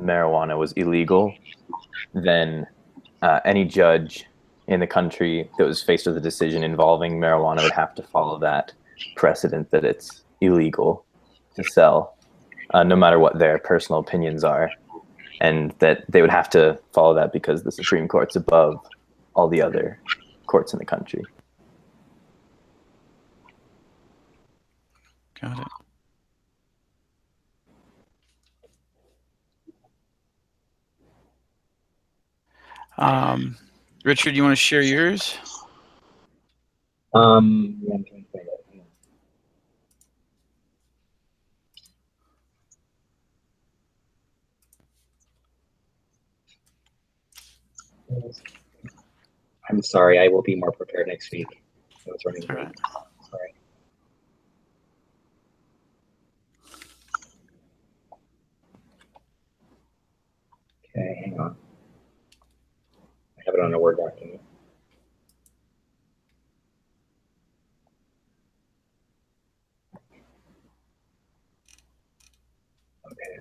marijuana was illegal, then any judge in the country that was faced with a decision involving marijuana would have to follow that precedent that it's illegal to sell, no matter what their personal opinions are, and that they would have to follow that because the Supreme Court's above all the other courts in the country. Got it. Richard, you want to share yours? Yeah, I'm trying to find it. I'm sorry, I will be more prepared next week. I was running late. Sorry. Okay, hang on. I have it on a Word document. Okay.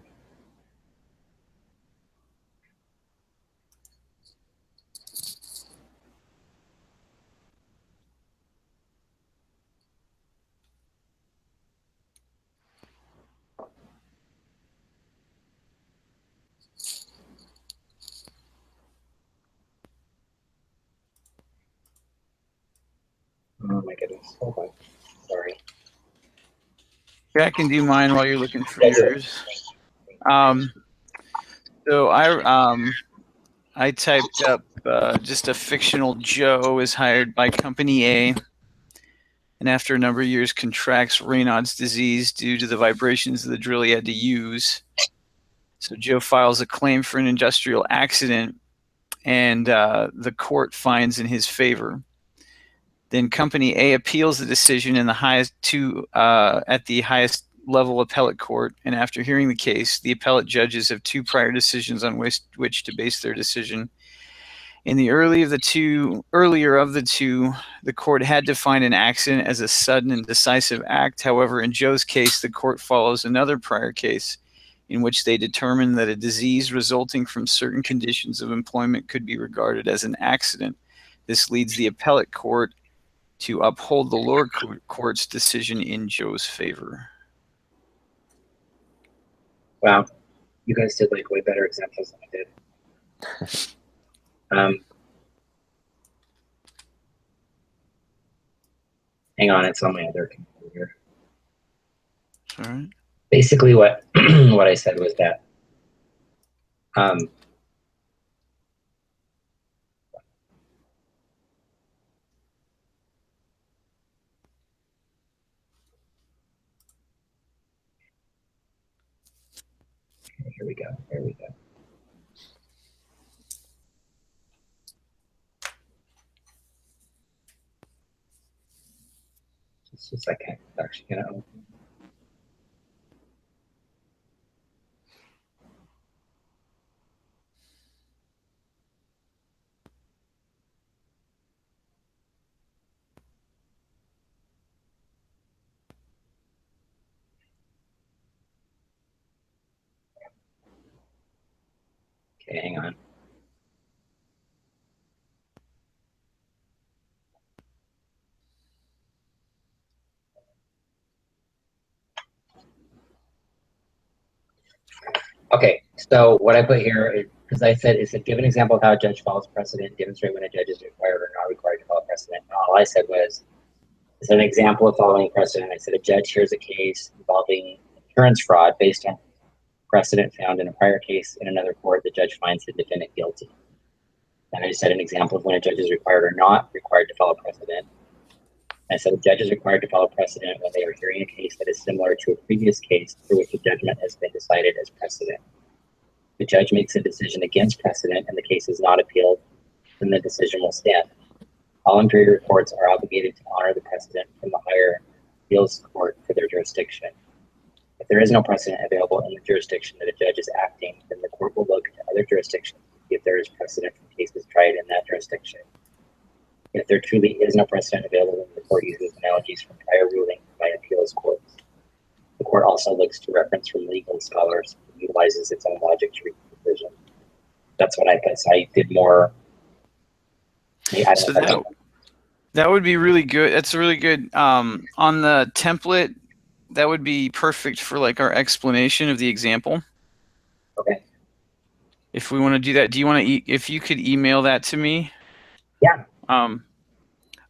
Oh my goodness. Hold on. Sorry. Yeah, I can do mine while you're looking for That's yours. So I typed up just a fictional Joe is hired by Company A, and after a number of years contracts Raynaud's disease due to the vibrations of the drill he had to use. So Joe files a claim for an industrial accident, and the court finds in his favor. Then Company A appeals the decision in the highest at the highest level appellate court, and after hearing the case, the appellate judges have two prior decisions on which to base their decision. In the earlier of the two, the court had defined an accident as a sudden and decisive act. However, in Joe's case, the court follows another prior case in which they determined that a disease resulting from certain conditions of employment could be regarded as an accident. This leads the appellate court to uphold the lower court's decision in Joe's favor. Wow, you guys did like way better examples than I did. Hang on, it's on my other computer. All right. Basically, what what I said was that here we go. Here we go. Just a second. It's actually gonna open. Okay, hang on. Okay, so what I put here is, because I said, it's a give an example of how a judge follows precedent, demonstrate when a judge is required or not required to follow precedent. And all I said was, it's an example of following precedent. I said a judge hears a case involving insurance fraud based on precedent found in a prior case in another court. The judge finds the defendant guilty. And I just said an example of when a judge is required or not required to follow precedent. I said a judge is required to follow precedent when they are hearing a case that is similar to a previous case for which a judgment has been decided as precedent. The judge makes a decision against precedent and the case is not appealed, then the decision will stand. All inferior courts are obligated to honor the precedent from the higher appeals court for their jurisdiction. If there is no precedent available in the jurisdiction that a judge is acting, then the court will look to other jurisdictions to see if there is precedent for cases tried in that jurisdiction. If there truly is no precedent available, then the court uses analogies from prior rulings by appeals courts. The court also looks to reference from legal scholars and utilizes its own logic to that's what I put. So I did more. So that would be really good. That's really good. On the template, that would be perfect for like our explanation of the example. Okay. If we want to do that, do you want to? If you could email that to me. Yeah.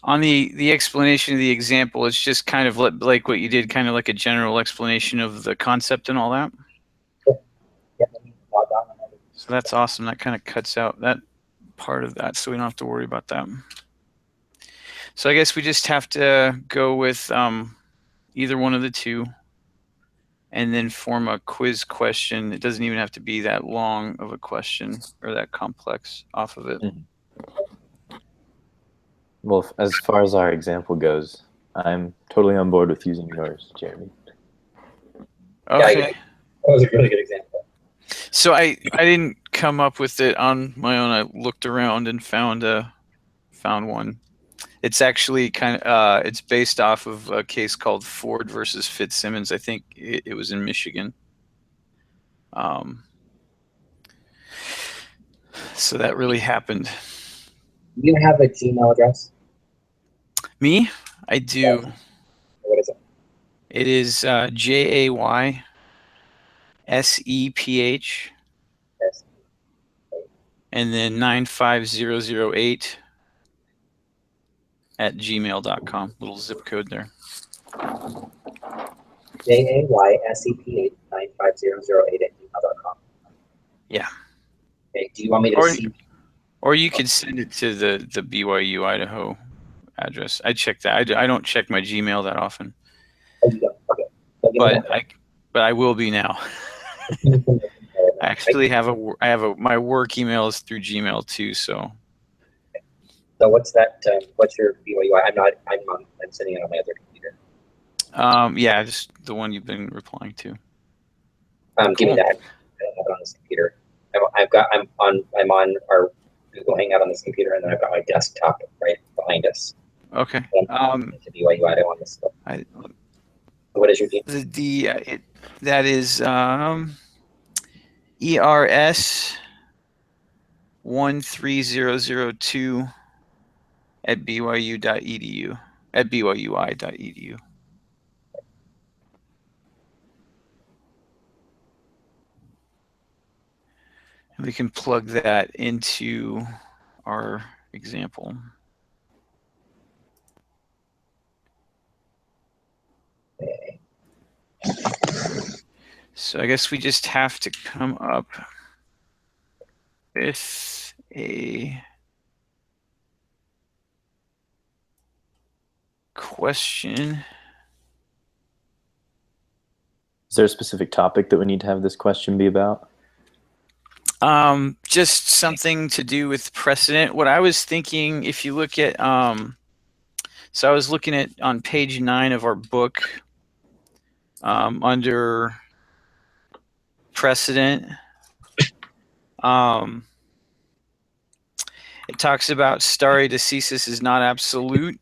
On the explanation of the example, it's just kind of like what you did, kind of like a general explanation of the concept and all that. Yeah. So that's awesome. That kind of cuts out that part of that, so we don't have to worry about that. So I guess we just have to go with either one of the two, and then form a quiz question. It doesn't even have to be that long of a question or that complex off of it. Well, as far as our example goes, I'm totally on board with using yours, Jeremy. Okay. Yeah, that was a really good example. So I didn't come up with it on my own. I looked around and found one. It's actually it's based off of a case called Ford versus Fitzsimmons. I think it was in Michigan. So that really happened. Do you have a Gmail address? Me? I do. What is it? It is JAYSEPH Yes. and then 95008 at gmail.com. Little zip code there. JAYSEPH95008 at gmail.com. Yeah. Okay. Do you want me to see? Or you could send it to the BYU Idaho address. I check that. I don't check my Gmail that often. Oh, you don't. Okay. But I will be now. I actually have my work email is through Gmail too. So what's that? What's your BYU? I'm sending it on my other computer. Yeah, just the one you've been replying to. Give me that. I don't have it on this computer. I'm on our Google Hangout on this computer, and then I've got my desktop right behind us. Okay. To BYU Idaho on this. What is your team? That is ERS 13002 at BYU.edu at BYUI.edu. And we can plug that into our example. Okay. So I guess we just have to come up with a question. Is there a specific topic that we need to have this question be about? Just something to do with precedent. What I was thinking, if you look at, so I was looking at on page 9 of our book, under precedent, it talks about stare decisis is not absolute.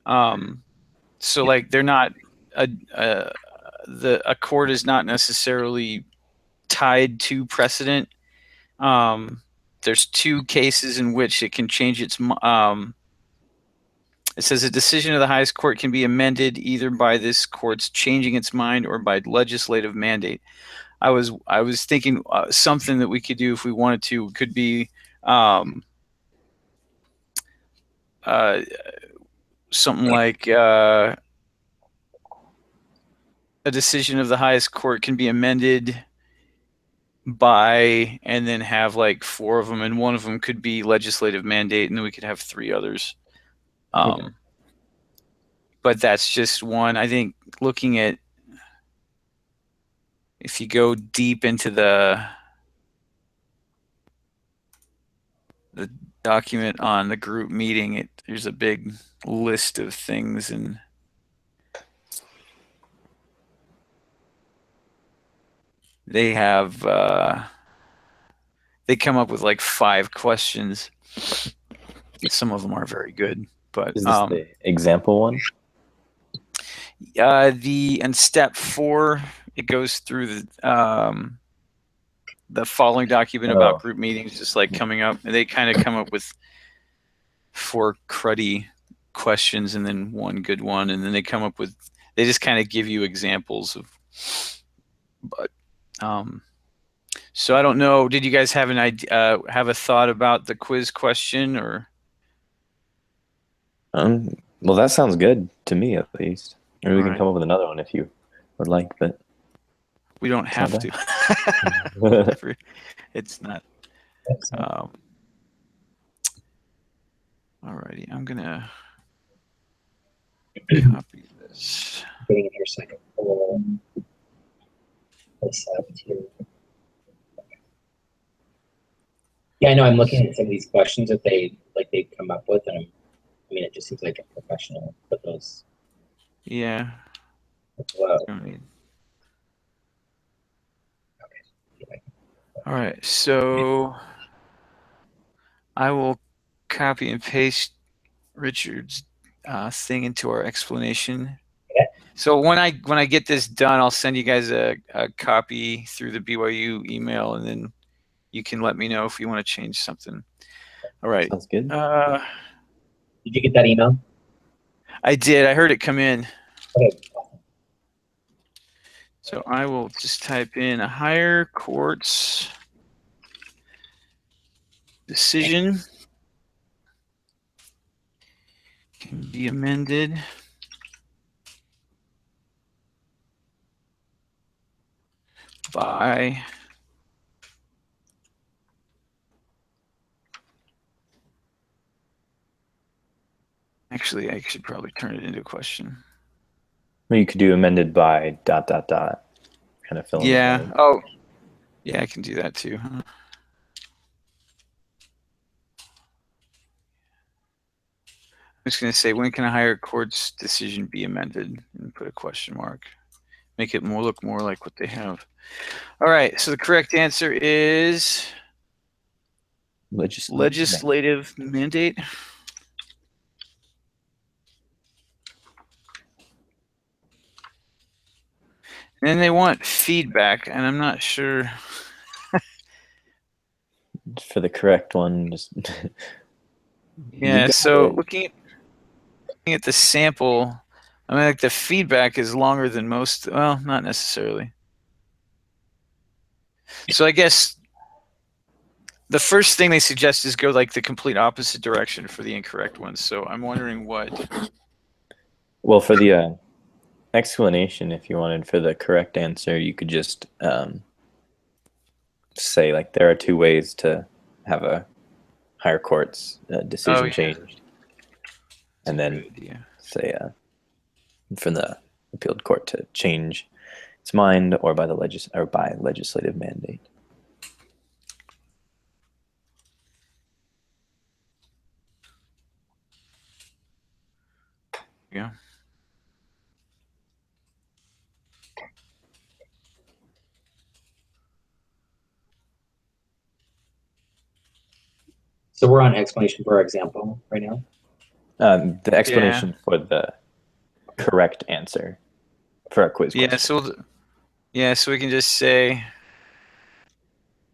So like they're not a court is not necessarily tied to precedent. There's 2 cases in which it can change its. It says a decision of the highest court can be amended either by this court's changing its mind or by legislative mandate. I was thinking something that we could do if we wanted to could be something like a decision of the highest court can be amended by, and then have like 4 of them, and one of them could be legislative mandate, and then we could have 3 others. But that's just one. I think looking at, if you go deep into the document on the group meeting, there's a big list of things, and they have they come up with like 5 questions. Some of them are very good, but is this the example one? In step 4, it goes through the following document about Oh. group meetings just like coming up, and they kind of come up with 4 cruddy questions and then 1 good one, and then they come up with, they just kind of give you examples of, but so I don't know, did you guys have an idea, have a thought about the quiz question, or? Well, that sounds good to me, at least. Or we can Alright. come up with another one if you would like, but We don't It's have not to. It's not. Alrighty, I'm gonna copy this. Getting in here so I can pull this up too. Yeah, I know. I'm looking at some of these questions that they come up with, and I mean, it just seems like a professional put those. Yeah. Well, Don't need. All right, so I will copy and paste Richard's thing into our explanation. Okay. So when I get this done, I'll send you guys a copy through the BYU email, and then you can let me know if you want to change something. All right. sounds good. did you get that email? I did. I heard it come in. Okay. So I will just type in a higher courts decision can be amended by actually, I should probably turn it into a question. Well, you could do amended by ... kind of fill in the Yeah. blank. Oh, yeah, I can do that too. Huh? I'm just going to say, when can a higher court's decision be amended, and put a question mark. Make it look more like what they have. All right. So the correct answer is legislative mandate. And then they want feedback, and I'm not sure. For the correct one, just Yeah. So looking at the sample, I mean, like the feedback is longer than most. Well, not necessarily. So I guess the first thing they suggest is go like the complete opposite direction for the incorrect ones. So I'm wondering what. Well, for the explanation, if you wanted for the correct answer, you could just say like there are 2 ways to have a higher court's decision changed, and then say for the appealed court to change its mind, or by the by legislative mandate. Yeah. So we're on explanation for our example right now. The explanation for the correct answer for our quiz question. So we can just say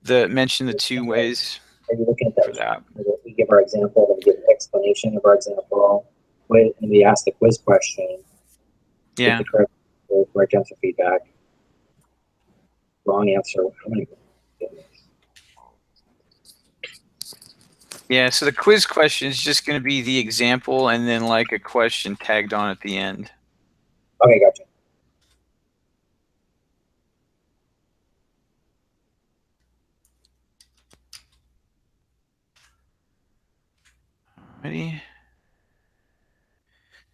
mention the 2 ways. Are you looking at for that? We give our example, then we give the explanation of our example, and we ask the quiz question. Yeah. The correct answer feedback. Wrong answer. How many? Yeah, so the quiz question is just going to be the example and then like a question tagged on at the end. Okay, gotcha. Ready?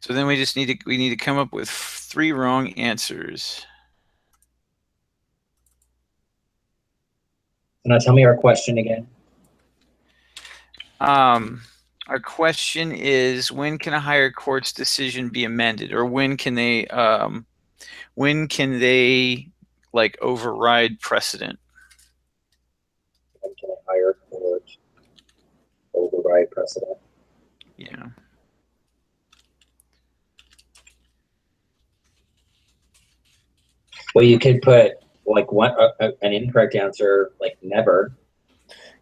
So then we need to come up with 3 wrong answers. So now tell me our question again. Our question is, when can a higher court's decision be amended, or when can they like override precedent? When can a higher court override precedent? Yeah. Well, you could put like an incorrect answer, like never.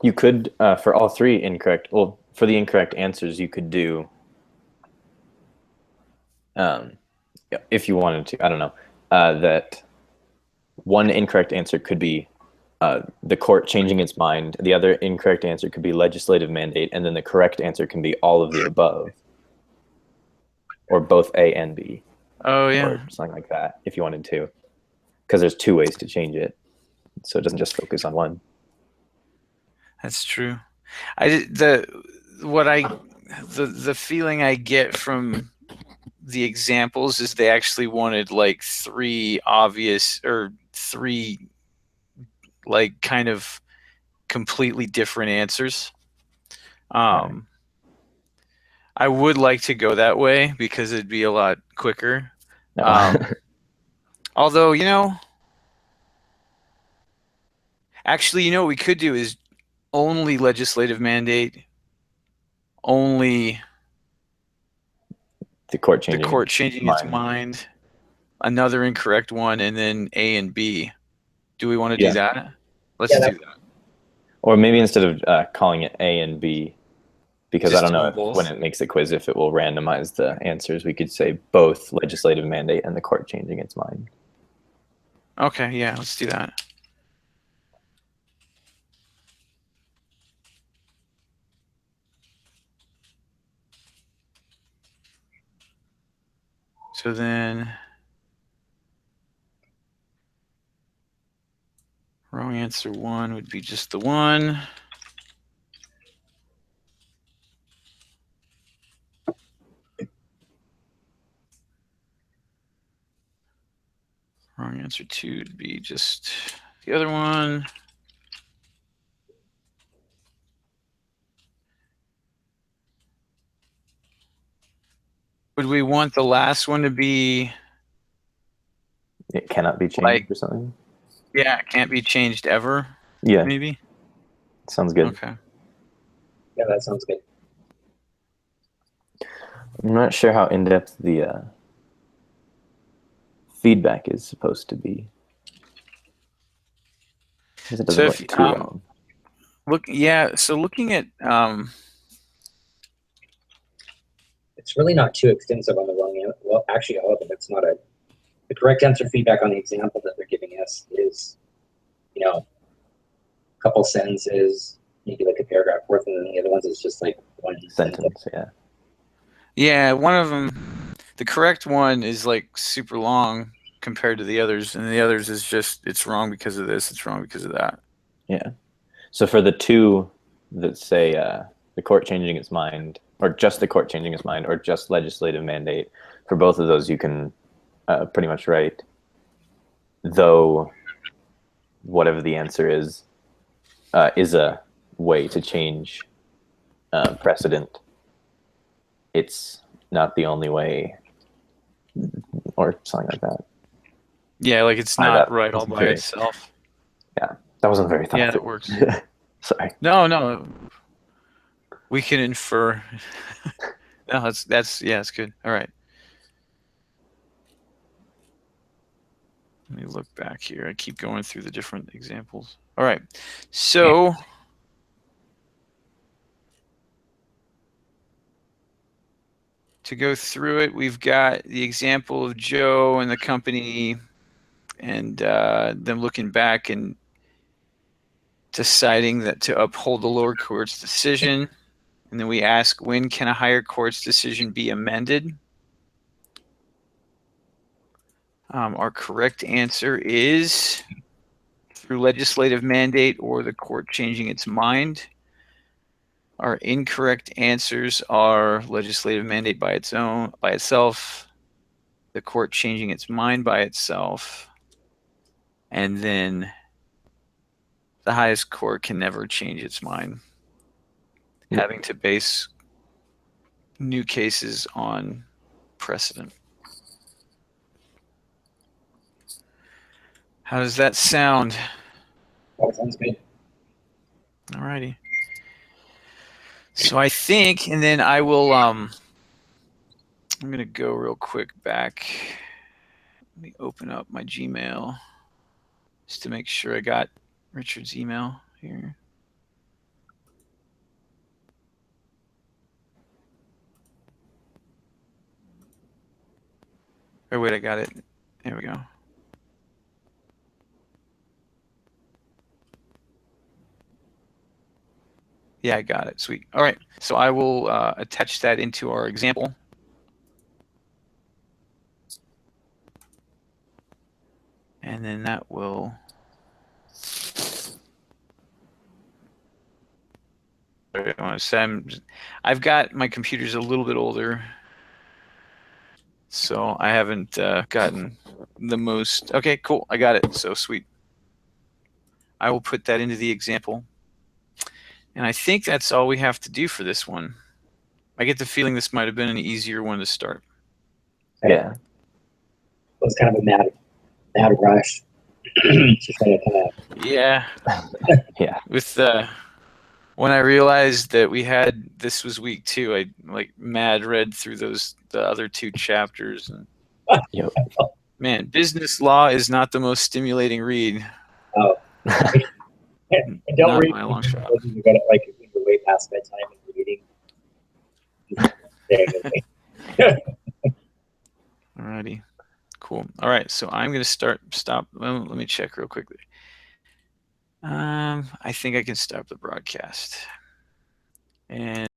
You could, for all three incorrect, well, for the incorrect answers, you could do, if you wanted to, I don't know, that one incorrect answer could be the court changing its mind. The other incorrect answer could be legislative mandate, and then the correct answer can be all of the above, or both A and B, Oh yeah. or something like that, if you wanted to, because there's two ways to change it, so it doesn't just focus on one. That's true. The feeling I get from the examples is they actually wanted like three obvious or three like kind of completely different answers. Right. I would like to go that way because it'd be a lot quicker. No. Although, actually, what we could do is only legislative mandate, only the court the changing court changing its mind, another incorrect one, and then A and B. Do we want to do that? Let's do that. Or maybe instead of calling it A and B, because Just I don't know do both. when it makes the quiz if it will randomize the answers, we could say both legislative mandate and the court changing its mind. Okay, yeah, let's do that. So then, wrong answer 1 would be just the one. Wrong answer 2 would be just the other one. Would we want the last one to be? It cannot be changed or something? Yeah, it can't be changed ever. Yeah. Maybe. Sounds good. Okay. Yeah, that sounds good. I'm not sure how in-depth the feedback is supposed to be. It doesn't look too long. So looking at it's really not too extensive on the wrong answer. Well, actually, all of it. It's not the correct answer feedback on the example that they're giving us is, a couple sentences, maybe like a paragraph worth, and then the other ones is just like one sentence. Yeah, one of them, the correct one is like super long compared to the others, and the others is just it's wrong because of this, it's wrong because of that. Yeah. So for the two that say the court changing its mind, or just the court changing its mind, or just legislative mandate, for both of those you can pretty much write, though whatever the answer is a way to change precedent. It's not the only way, or something like that. Yeah, like it's not right all by itself. Yeah, that wasn't very thoughtful. Yeah, that works. Sorry. No. We can infer. No, that's it's good. All right. Let me look back here. I keep going through the different examples. All right. So to go through it, we've got the example of Joe and the company and them looking back and deciding that to uphold the lower court's decision. And then we ask, when can a higher court's decision be amended? Our correct answer is through legislative mandate or the court changing its mind. Our incorrect answers are legislative mandate by itself, the court changing its mind by itself, and then the highest court can never change its mind, having to base new cases on precedent. How does that sound? That sounds good. All righty. So I think, and then I will, I'm going to go real quick back. Let me open up my Gmail. just to make sure I got Richard's email here. Oh, wait, I got it. There we go. Yeah, I got it. Sweet. All right. So I will attach that into our example. And then that will... I want to say I've got my computer's a little bit older, so I haven't gotten the most. Okay, cool. I got it. So sweet. I will put that into the example. And I think that's all we have to do for this one. I get the feeling this might have been an easier one to start. Yeah. It was kind of a mad rush. Just kind of Yeah. Yeah. With when I realized that this was week 2, I like mad read through the other 2 chapters. And, Yep. man, business law is not the most stimulating read. oh. And don't Not read by a long shot. You got it like you're way past bedtime and reading. Alrighty, cool. All right, so I'm gonna stop. Well, let me check real quickly. I think I can stop the broadcast. And